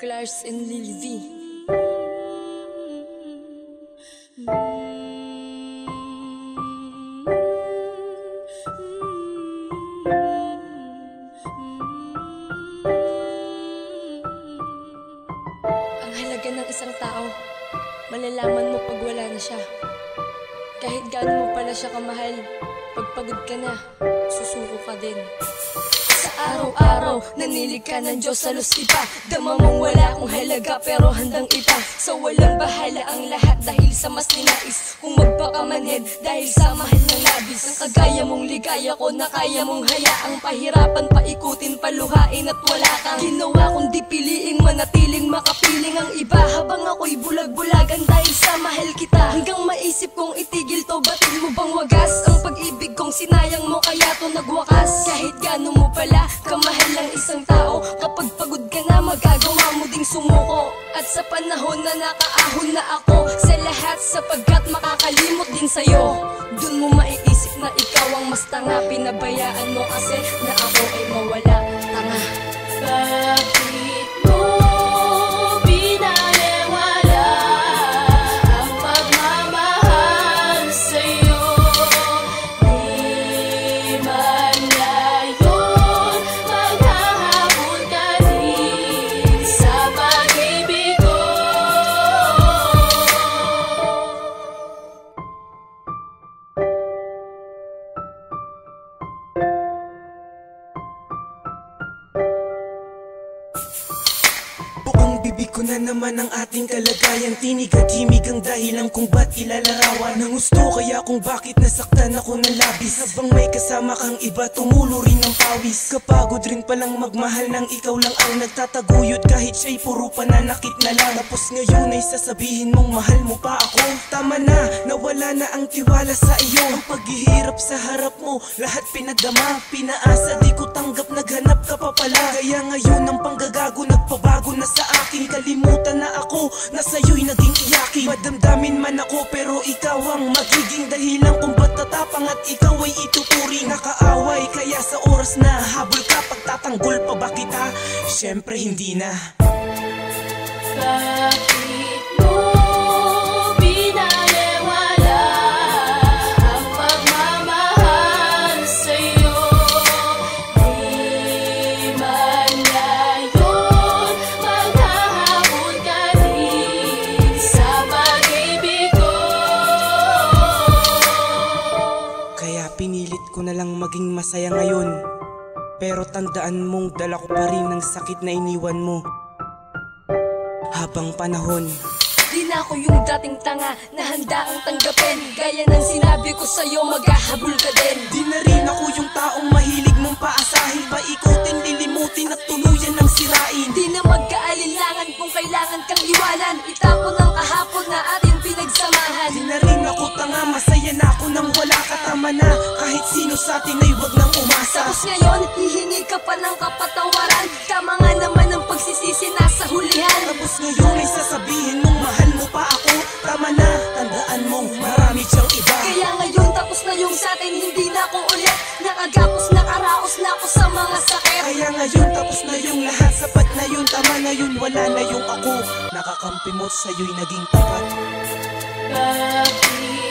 Clars and Lil V. Ang halaga ng isang tao, malalaman mo pag wala na siya. Kahit gaano mo pala siya kamahal, pag pagod ka na, susuko ka din. Sa araw-araw, nanilig ka ng Diyos sa lustipa. Dama mong wala akong halaga pero handang ipa. Sa walang bahala ang lahat dahil sa mas ninais kung magpakamanhid dahil sa mahal ng labis. Ang kagaya mong ligaya ko na kaya mong hayaang pahirapan, paikutin, paluhain at wala kang ginawa kundi piliing manatiling makapiling ang iba. Habang ako'y bulag-bulagan dahil sa mahal kita, hanggang maisip kong itigil to, batin mo bang wagas ang pag-ibig kong sinayang mo kaya to nagwakas. Kahit gaano mo pala kamahal ang isang tao, kapag pagod ka na magagawa mo ding sumuko. At sa panahon na nakaahon na ako sa lahat, sapagkat makakalimot din sa'yo, dun mo maiisip na ikaw ang mas tanga. Pinabayaan mo kasi na ako ay mawala tanga. Bakit mo binalewala ang pagmamahal sa'yo? Di man ngayon maghahabol ka din sa pag-ibig ko. Buong bibig ko na naman ang ating kalagayan, tinig at himig ang dahilan kung ba't ilalarawan ng gusto, kaya kung bakit nasaktan ako ng labis. Habang may kasama kang iba, tumulo rin ang pawis. Kapagod rin palang magmahal ng ikaw lang ang nagtataguyod, kahit siya'y puro pananakit na lang. Tapos ngayon ay sasabihin mong mahal mo pa ako. Tama na, nawala na ang tiwala sa iyo. Ang paghihirap sa harap mo, lahat pinagdama, pinaasa, di ko tanggap, naghanap ka pa pala. Kaya ngayon ang panggagago nagpabago na sa akin, kalimutan na ako na sa'yo'y naging iyakin. Madamdamin man ako pero ikaw ang magiging dahilan kung ba't tatapang at ikaw ay ituturing. Nakaaway kaya sa oras na habol ka, pagtatanggol pa ba kita? Siyempre hindi na. Bakit mo binalewala ang pagmamahal sa'yo? Di man ngayon maghahabol ka din sa pag-ibig ko. Kaya pinilit ko na lang maging masaya ngayon, pero tandaan mong dala ko pa rin ng sakit na iniwan mo habang panahon. Di na ako yung dating tanga na handa ang tanggapin. Gaya ng sinabi ko sa'yo, maghahabol ka din. Di na rin ako yung taong mahilig mong paasahin, paikutin, lilimutin at tuluyan ng sirain. Di na magkaalinlangan kung kailangan kang iwanan, itapon ang kahapon na ating pinagsamahan. Di na rin ako tanga, masaya na ako nang wala ka. Tama na, kahit sino sa atin ay wag nang umasa. Tapos ngayon, hihingi ka pa ng kapatawaran. Tama nga naman ang pagsisisi nasa hulihan. Tapos ngayon ay sasabihin mong mahal mo pa ako. Tama na, tandaan mong marami siyang iba. Kaya ngayon tapos na yung satin, hindi na ako ulit nakagapos, nakaraos na ako sa mga sakit. Kaya ngayon tapos na yung lahat, sapat na yun, tama na yun, wala na yung ako. Nakakampi mo sa'yo'y naging tapat. Bakit